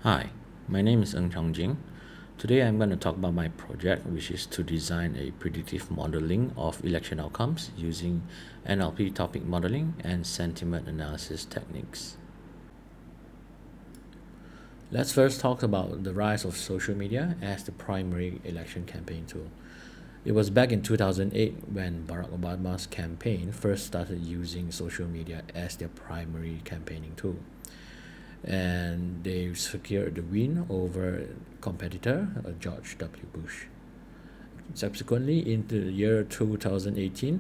Hi, my name is Ng Changjing. Today I'm going to talk about my project, which is to design a predictive modeling of election outcomes using NLP topic modeling and sentiment analysis techniques. Let's first talk about the rise of social media as the primary election campaign tool. It was back in 2008 when Barack Obama's campaign first started using social media as their primary campaigning tool. And they secured the win over competitor George W. Bush. Subsequently, in the year 2018,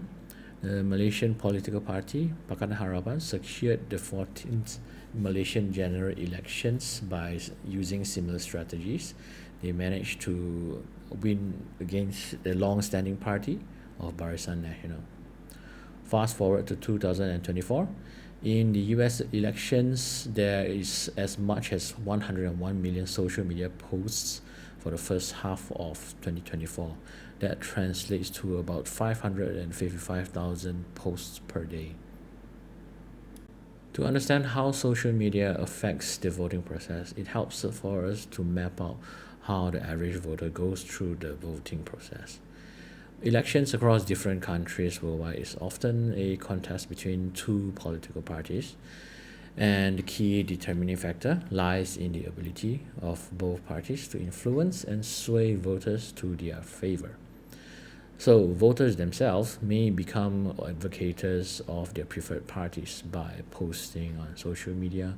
the Malaysian political party Pakatan Harapan secured the 14th Malaysian general elections by using similar strategies. They managed to win against the long-standing party of Barisan Nasional. Fast forward to 2024, in the US elections, there is as much as 101 million social media posts for the first half of 2024. That translates to about 555,000 posts per day. To understand how social media affects the voting process, it helps for us to map out how the average voter goes through the voting process. Elections across different countries worldwide is often a contest between two political parties, and the key determining factor lies in the ability of both parties to influence and sway voters to their favor. So, voters themselves may become advocates of their preferred parties by posting on social media,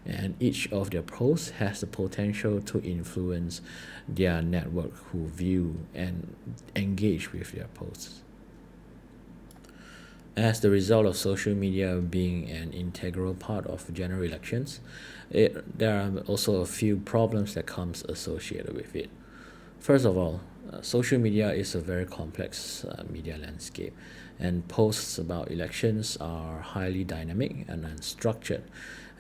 and each of their posts has the potential to influence their network who view and engage with their posts. As the result of social media being an integral part of general elections, there are also a few problems that comes associated with it. First of all, social media is a very complex media landscape, and posts about elections are highly dynamic and unstructured,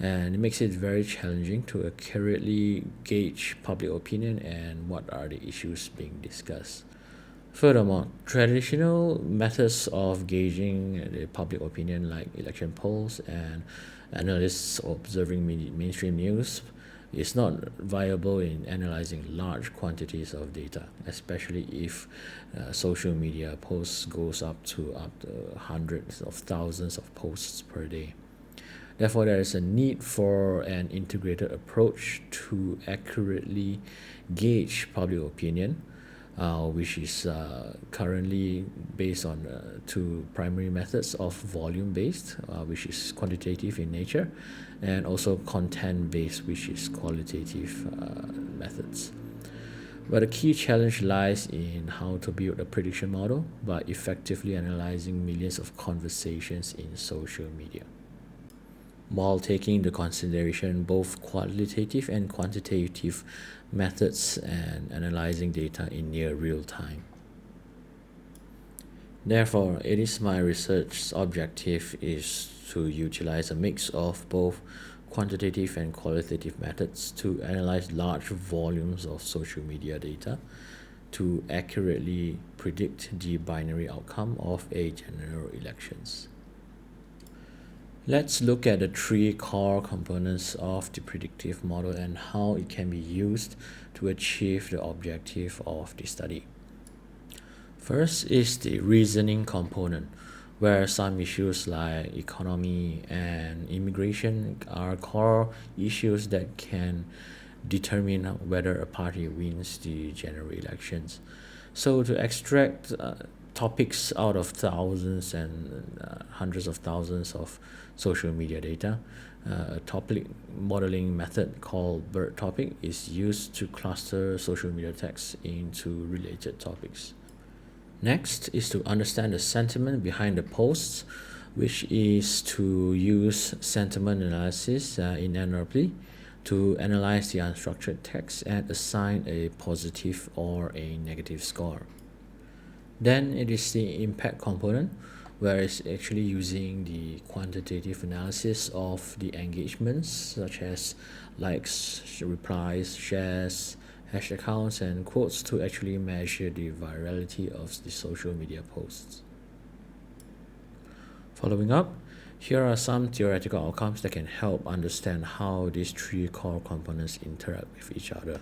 and it makes it very challenging to accurately gauge public opinion and what are the issues being discussed. Furthermore, traditional methods of gauging the public opinion, like election polls and analysts observing mainstream news, is not viable in analyzing large quantities of data, especially if social media posts goes up to hundreds of thousands of posts per day. Therefore, there is a need for an integrated approach to accurately gauge public opinion, which is currently based on two primary methods of volume based, which is quantitative in nature, and also content based, which is qualitative methods. But the key challenge lies in how to build a prediction model by effectively analyzing millions of conversations in social media, while taking into consideration both qualitative and quantitative methods and analyzing data in near real time. Therefore, it is my research objective is to utilize a mix of both quantitative and qualitative methods to analyze large volumes of social media data to accurately predict the binary outcome of a general elections. Let's look at the three core components of the predictive model and how it can be used to achieve the objective of the study. First is the reasoning component, where some issues like economy and immigration are core issues that can determine whether a party wins the general elections. So, to extract topics out of thousands and hundreds of thousands of social media data, a topic modeling method called BERT topic is used to cluster social media text into related topics. Next is to understand the sentiment behind the posts, which is to use sentiment analysis in NLP to analyze the unstructured text and assign a positive or a negative score. Then it is the impact component, where it's actually using the quantitative analysis of the engagements, such as likes, replies, shares, hash accounts, and quotes to actually measure the virality of the social media posts. Following up, Here are some theoretical outcomes that can help understand how these three core components interact with each other.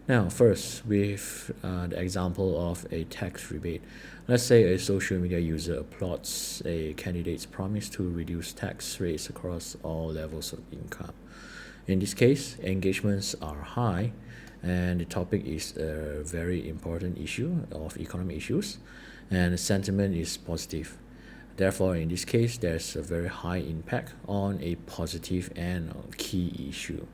Now, first, with the example of a tax rebate. Let's say a social media user applauds a candidate's promise to reduce tax rates across all levels of income. In this case, engagements are high, and the topic is a very important issue of economic issues, and the sentiment is positive. Therefore, in this case, there's a very high impact on a positive and key issue.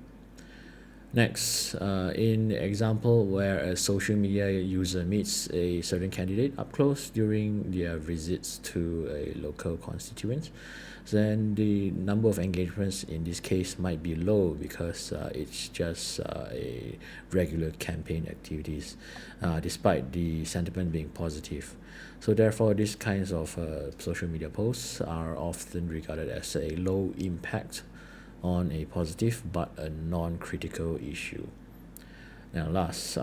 Next, in the example where a social media user meets a certain candidate up close during their visits to a local constituent, then the number of engagements in this case might be low because it's just a regular campaign activities, despite the sentiment being positive. So therefore, these kinds of social media posts are often regarded as a low impact on a positive but a non-critical issue. Now, last,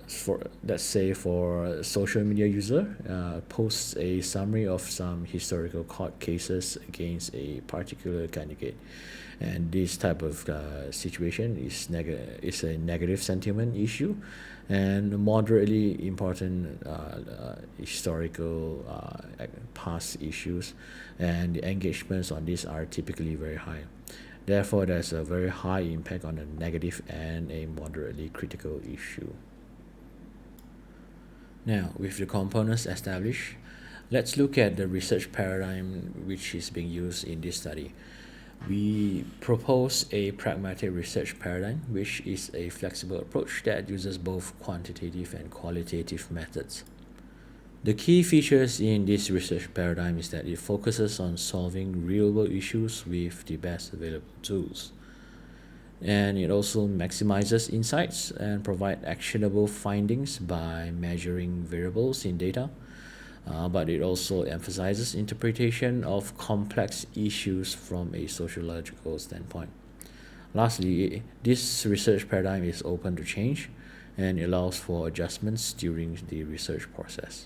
for let's say for a social media user posts a summary of some historical court cases against a particular candidate, and this type of situation is a negative sentiment issue, and moderately important historical past issues, and the engagements on this are typically very high. Therefore, there's a very high impact on a negative and a moderately critical issue. Now, with the components established, let's look at the research paradigm which is being used in this study. We propose a pragmatic research paradigm, which is a flexible approach that uses both quantitative and qualitative methods. The key features in this research paradigm is that it focuses on solving real-world issues with the best available tools. And it also maximizes insights and provide actionable findings by measuring variables in data. But it also emphasizes interpretation of complex issues from a sociological standpoint. Lastly, this research paradigm is open to change and allows for adjustments during the research process.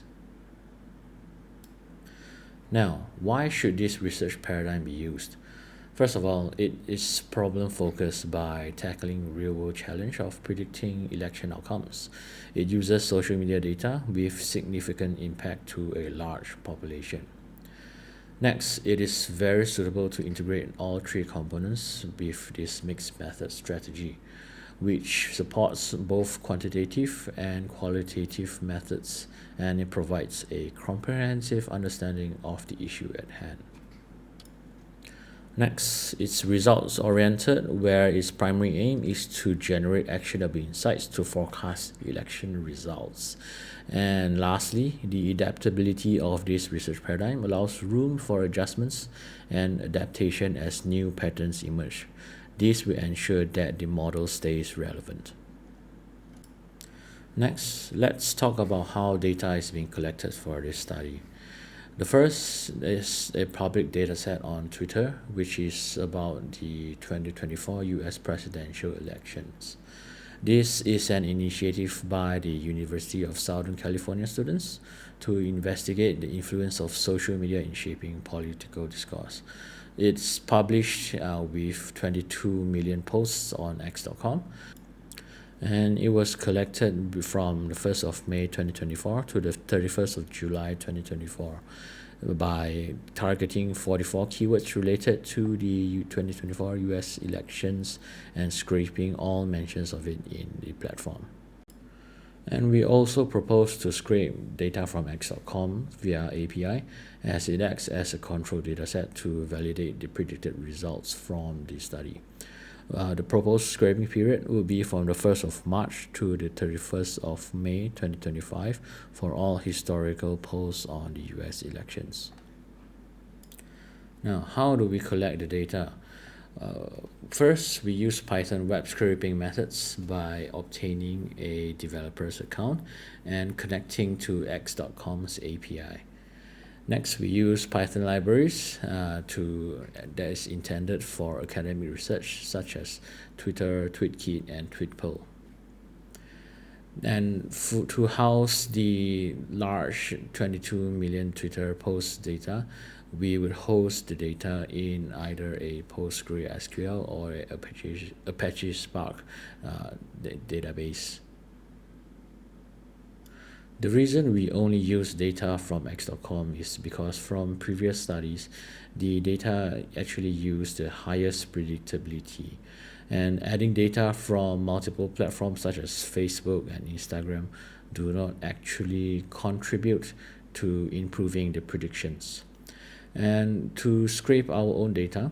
Now, why should this research paradigm be used? First of all, it is problem focused by tackling real-world challenge of predicting election outcomes. It uses social media data with significant impact to a large population. Next, it is very suitable to integrate all three components with this mixed method strategy, which supports both quantitative and qualitative methods, and it provides a comprehensive understanding of the issue at hand. Next, it's results oriented, where its primary aim is to generate actionable insights to forecast election results. And lastly, the adaptability of this research paradigm allows room for adjustments and adaptation as new patterns emerge. This will ensure that the model stays relevant. Next, let's talk about how data is being collected for this study. The first is a public dataset on Twitter, which is about the 2024 US presidential elections. This is an initiative by the University of Southern California students to investigate the influence of social media in shaping political discourse. It's published with 22 million posts on X.com, and it was collected from the 1st of May 2024 to the 31st of July 2024 by targeting 44 keywords related to the 2024 US elections and scraping all mentions of it in the platform. And we also propose to scrape data from X.com via API, as it acts as a control dataset to validate the predicted results from the study. The proposed scraping period will be from the 1st of March to the 31st of May 2025 for all historical posts on the US elections. Now, how do we collect the data? First, we use Python web scraping methods by obtaining a developer's account and connecting to X.com's API. Next, we use Python libraries that is intended for academic research, such as Twitter, TweetKit, and TweetPoll. And to house the large 22 million Twitter post data, we would host the data in either a PostgreSQL or a Apache Spark database. The reason we only use data from X.com is because from previous studies, the data actually use the highest predictability. And adding data from multiple platforms such as Facebook and Instagram do not actually contribute to improving the predictions. And to scrape our own data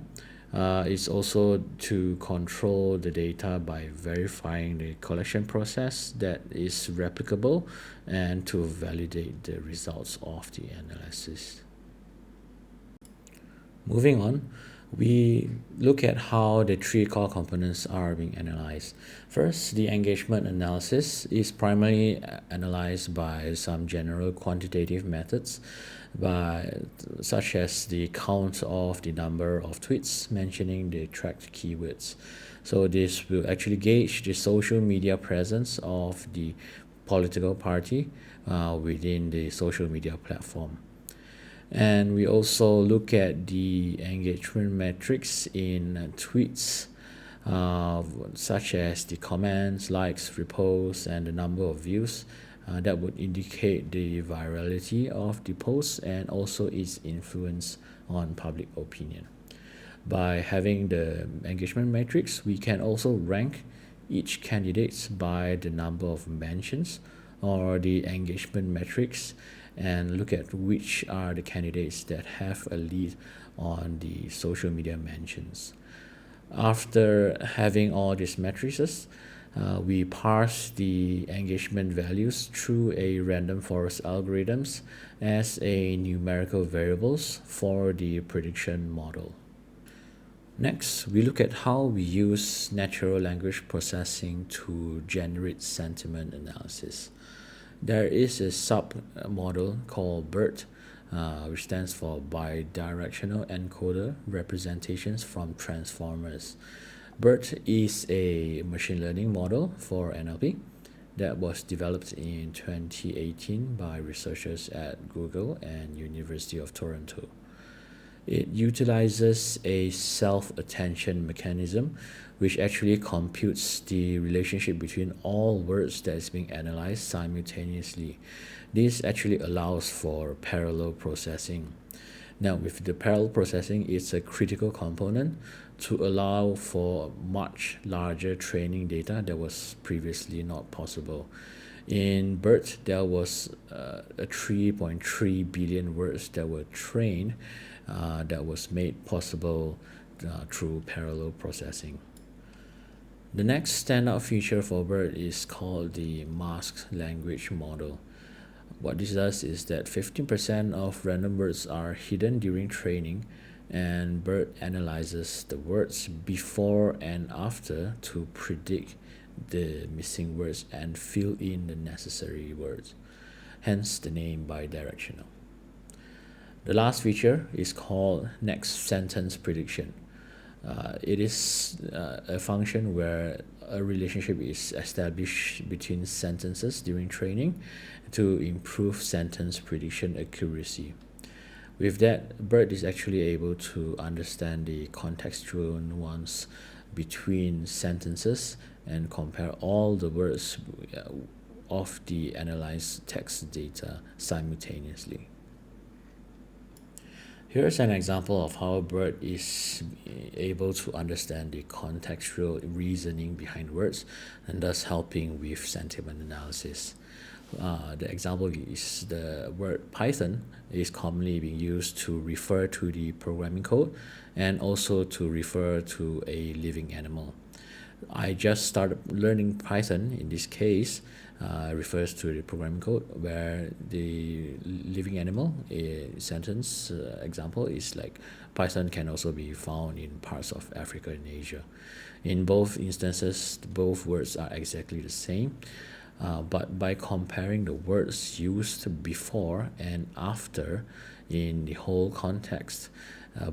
is also to control the data by verifying the collection process that is replicable and to validate the results of the analysis. Moving on, we look at how the three core components are being analyzed. First, the engagement analysis is primarily analyzed by some general quantitative methods, such as the count of the number of tweets mentioning the tracked keywords. So this will actually gauge the social media presence of the political party within the social media platform. And we also look at the engagement metrics in tweets, such as the comments, likes, reposts, and the number of views. That would indicate the virality of the post and also its influence on public opinion. By having the engagement metrics, we can also rank each candidate by the number of mentions or the engagement metrics and look at which are the candidates that have a lead on the social media mentions. After having all these matrices, we parse the engagement values through a random forest algorithms as a numerical variables for the prediction model. Next, we look at how we use natural language processing to generate sentiment analysis. There is a sub-model called BERT, which stands for Bidirectional Encoder Representations from Transformers. BERT is a machine learning model for NLP that was developed in 2018 by researchers at Google and University of Toronto. It utilizes a self-attention mechanism which actually computes the relationship between all words that is being analyzed simultaneously. This actually allows for parallel processing. Now, with the parallel processing, it's a critical component to allow for much larger training data that was previously not possible. In BERT, there was a 3.3 billion words that were trained that was made possible through parallel processing. The next standout feature for BERT is called the masked language model. What this does is that 15% of random words are hidden during training, and BERT analyzes the words before and after to predict the missing words and fill in the necessary words, hence the name bidirectional. The last feature is called next sentence prediction. It is a function where a relationship is established between sentences during training to improve sentence prediction accuracy. With that, BERT is actually able to understand the contextual nuance between sentences and compare all the words of the analyzed text data simultaneously. Here's an example of how BERT is able to understand the contextual reasoning behind words and thus helping with sentiment analysis. The example is the word Python is commonly being used to refer to the programming code and also to refer to a living animal. I just started learning Python. In this case, refers to the programming code where the living animal sentence example is like Python can also be found in parts of Africa and Asia. In both instances, both words are exactly the same, but by comparing the words used before and after in the whole context,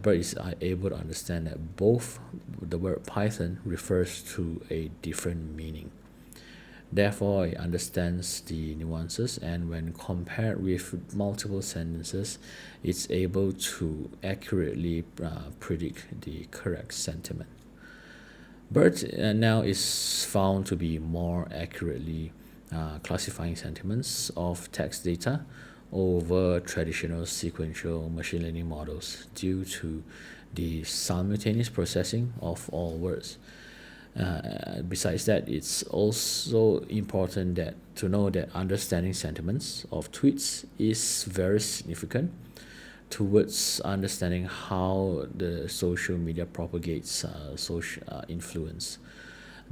BERT is able to understand that both the word Python refers to a different meaning. Therefore, it understands the nuances, and when compared with multiple sentences, it's able to accurately predict the correct sentiment. BERT now is found to be more accurately classifying sentiments of text data over traditional sequential machine learning models due to the simultaneous processing of all words. Besides that, it's also important that to know that understanding sentiments of tweets is very significant towards understanding how the social media propagates social influence,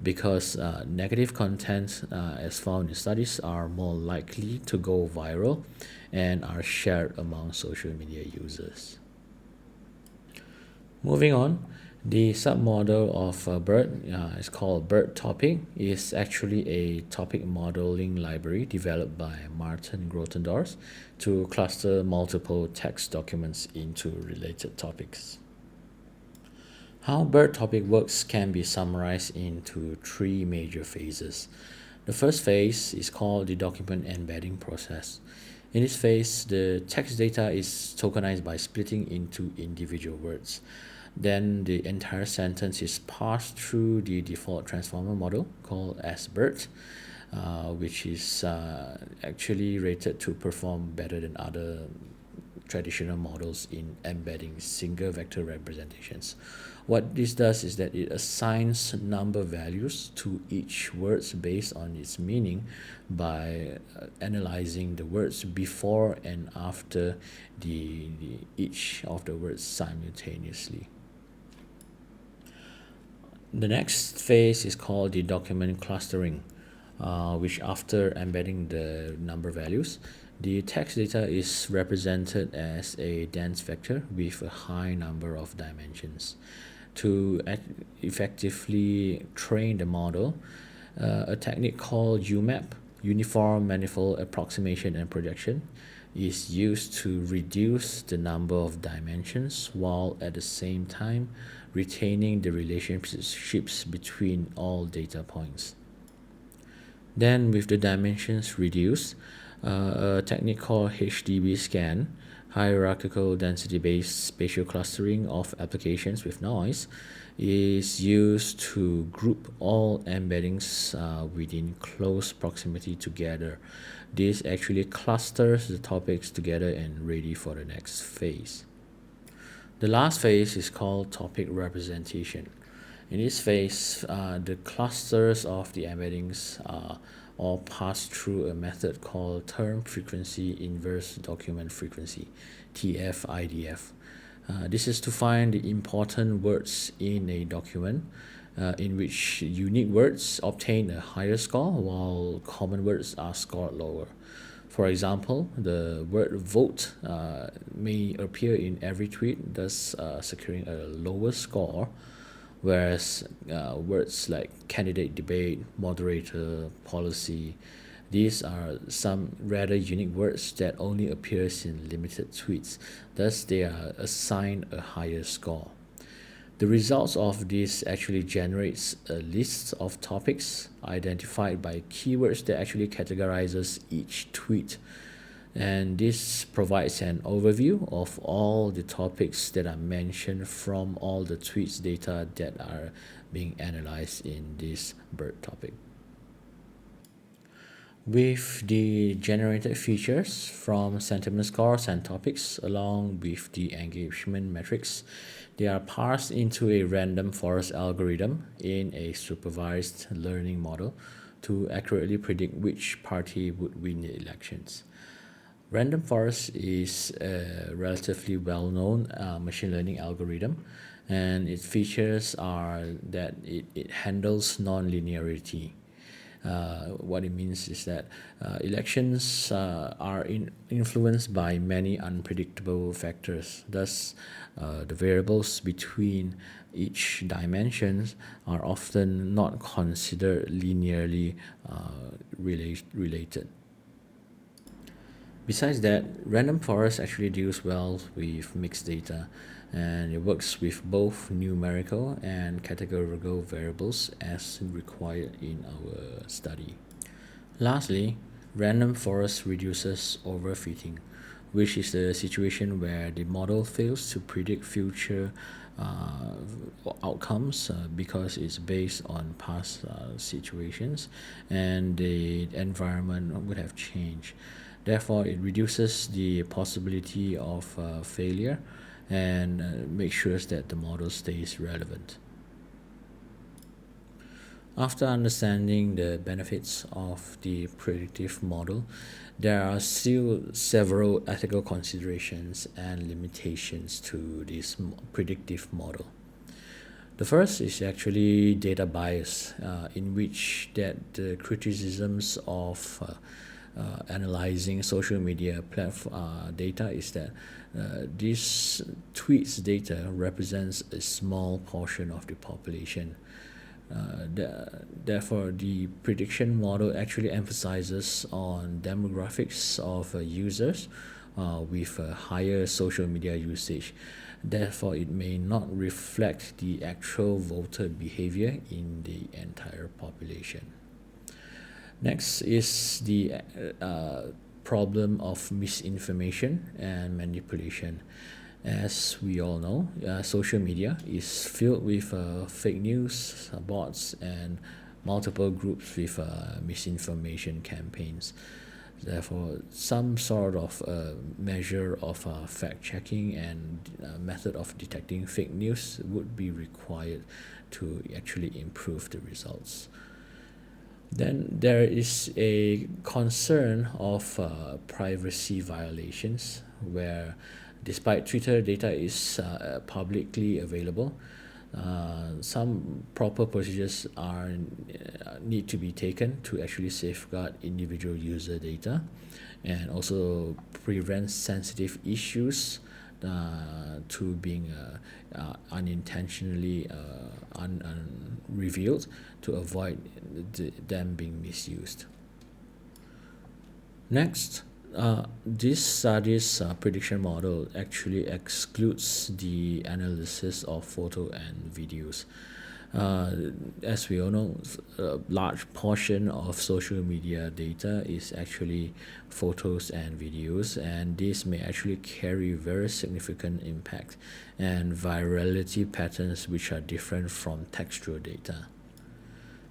because negative content, as found in studies, are more likely to go viral and are shared among social media users. Moving on, the submodel of BERT is called BERT Topic. Is actually a topic modeling library developed by Martin Grotendorf to cluster multiple text documents into related topics. How BERT Topic works can be summarized into three major phases. The first phase is called the document embedding process. In this phase, the text data is tokenized by splitting into individual words. Then the entire sentence is passed through the default transformer model called as BERT, which is actually rated to perform better than other traditional models in embedding single vector representations. What this does is that it assigns number values to each words based on its meaning by analyzing the words before and after each of the words simultaneously. The next phase is called the document clustering, which after embedding the number values, the text data is represented as a dense vector with a high number of dimensions. To effectively train the model, a technique called UMAP, Uniform Manifold Approximation and Projection, is used to reduce the number of dimensions while at the same time retaining the relationships between all data points. Then, with the dimensions reduced, a technique called HDB scan, hierarchical density based spatial clustering of applications with noise, is used to group all embeddings within close proximity together. This actually clusters the topics together and ready for the next phase. The last phase is called topic representation. In this phase, the clusters of the embeddings all pass through a method called term frequency inverse document frequency, TF-IDF. This is to find the important words in a document, in which unique words obtain a higher score while common words are scored lower. For example, the word vote may appear in every tweet, thus securing a lower score, whereas words like candidate, debate, moderator, policy, these are some rather unique words that only appears in limited tweets, thus they are assigned a higher score. The results of this actually generates a list of topics identified by keywords that actually categorizes each tweet. And this provides an overview of all the topics that are mentioned from all the tweets data that are being analyzed in this BERT topic. With the generated features from sentiment scores and topics, along with the engagement metrics, they are parsed into a random forest algorithm in a supervised learning model to accurately predict which party would win the elections. Random forest is a relatively well-known machine learning algorithm, and its features are that it handles non-linearity. What it means is that elections are influenced by many unpredictable factors. Thus, the variables between each dimensions are often not considered linearly related. Besides that, random forest actually deals well with mixed data, and it works with both numerical and categorical variables as required in our study. Lastly, random forest reduces overfitting, which is the situation where the model fails to predict future uh, outcomes because it's based on past situations and the environment would have changed. Therefore, it reduces the possibility of failure and makes sure that the model stays relevant. After understanding the benefits of the predictive model, there are still several ethical considerations and limitations to this predictive model. The first is actually data bias, in which that the criticisms of analyzing social media data is that this tweets data represents a small portion of the population. Therefore, the prediction model actually emphasizes on demographics of users with higher social media usage. Therefore, it may not reflect the actual voter behavior in the entire population. Next is the problem of misinformation and manipulation. As we all know, social media is filled with fake news, bots, and multiple groups with misinformation campaigns. Therefore, some sort of measure of fact checking and method of detecting fake news would be required to actually improve the results. Then there is a concern of privacy violations where despite Twitter data is publicly available, some proper procedures are need to be taken to actually safeguard individual user data and also prevent sensitive issues to being unintentionally revealed to avoid them being misused. Next, this study's prediction model actually excludes the analysis of photo and videos. As we all know, a large portion of social media data is actually photos and videos, and this may actually carry very significant impact and virality patterns which are different from textual data.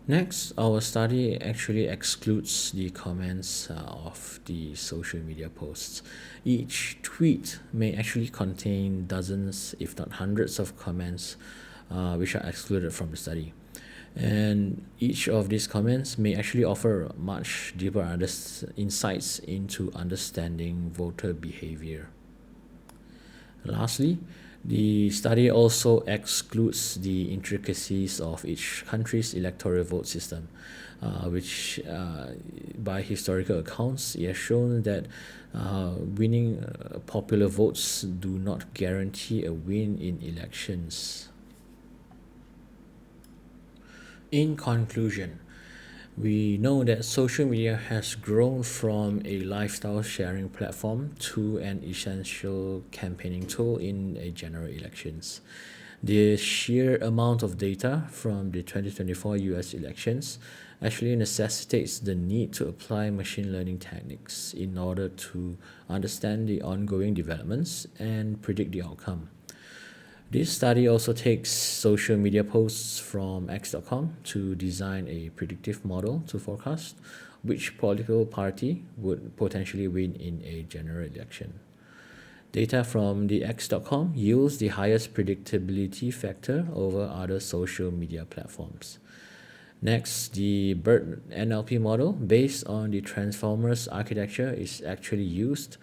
Next, our study actually excludes the comments of the social media posts. Each tweet may actually contain dozens, if not hundreds, of comments which are excluded from the study. And each of these comments may actually offer much deeper insights into understanding voter behavior. Lastly, the study also excludes the intricacies of each country's electoral vote system, which, by historical accounts, it has shown that winning popular votes do not guarantee a win in elections. In conclusion, we know that social media has grown from a lifestyle sharing platform to an essential campaigning tool in a general elections. The sheer amount of data from the 2024 US elections actually necessitates the need to apply machine learning techniques in order to understand the ongoing developments and predict the outcome. This study also takes social media posts from X.com to design a predictive model to forecast which political party would potentially win in a general election. Data from the X.com yields the highest predictability factor over other social media platforms. Next, the BERT NLP model based on the Transformers architecture is actually used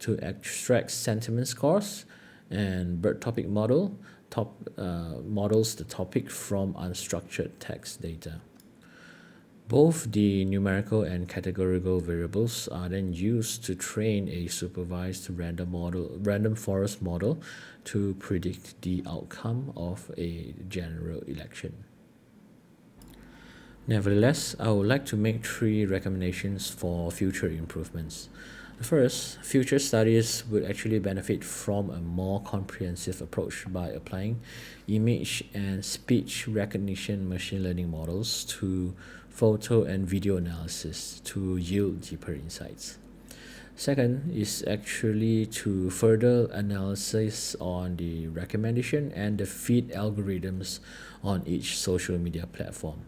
to extract sentiment scores, and BERT topic models the topic from unstructured text data. Both the numerical and categorical variables are then used to train a supervised random forest model to predict the outcome of a general election. Nevertheless, I would like to make three recommendations for future improvements. The first, future studies would actually benefit from a more comprehensive approach by applying image and speech recognition machine learning models to photo and video analysis to yield deeper insights. Second is actually to further analysis on the recommendation and the feed algorithms on each social media platform.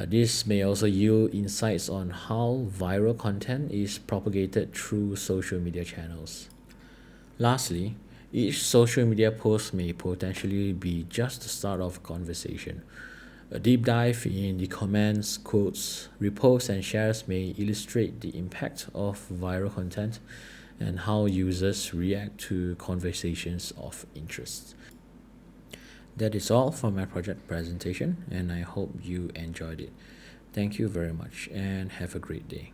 This may also yield insights on how viral content is propagated through social media channels. Lastly, each social media post may potentially be just the start of a conversation. A deep dive in the comments, quotes, reposts, and shares may illustrate the impact of viral content and how users react to conversations of interest. That is all for my project presentation, and I hope you enjoyed it. Thank you very much, and have a great day.